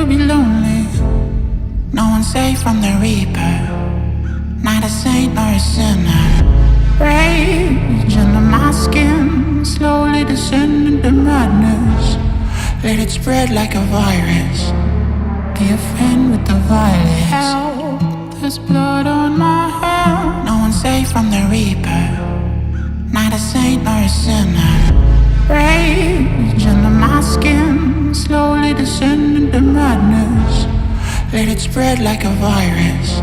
to be lonely. No one's safe from the reaper, not a saint nor a sinner. Rage under my skin, slowly descending to madness. Let it spread like a virus, be a friend with the violence. Help, there's blood on my hand. No one's safe from the reaper, not a saint nor a sinner. Rage under my skin, slowly descending to madness. Let it spread like a virus,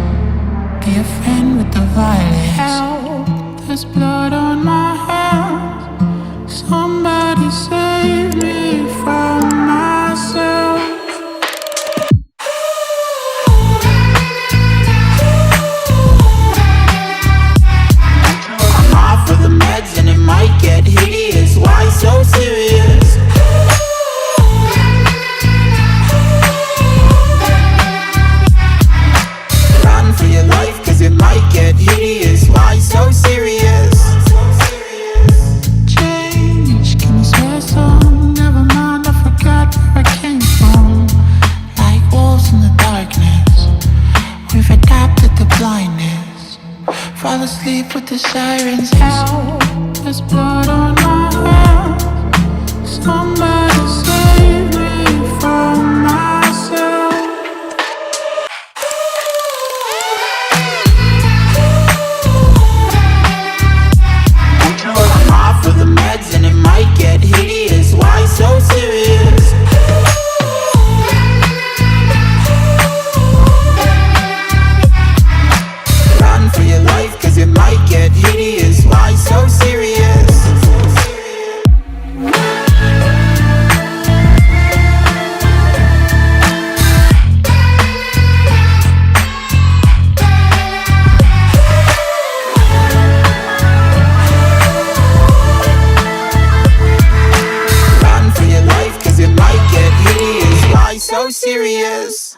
be a friend with the violence. Help, there's blood on my hands. Somebody save me from myself. I'm off of the meds and it might get hideous. Why so serious? Run for your life cause it might get hideous. Why so serious? Change, can you swear some? Never mind, I forgot where I came from. Like wolves in the darkness, we've adapted to blindness. Fall asleep with the sirens. Help, there's blood on my hands. Somebody save me from myself. I'm off of the meds and it might get hideous. Why so serious? Run for your life cause it might get hideous. Why so serious? Run for your life cause it might get hideous. Why so serious?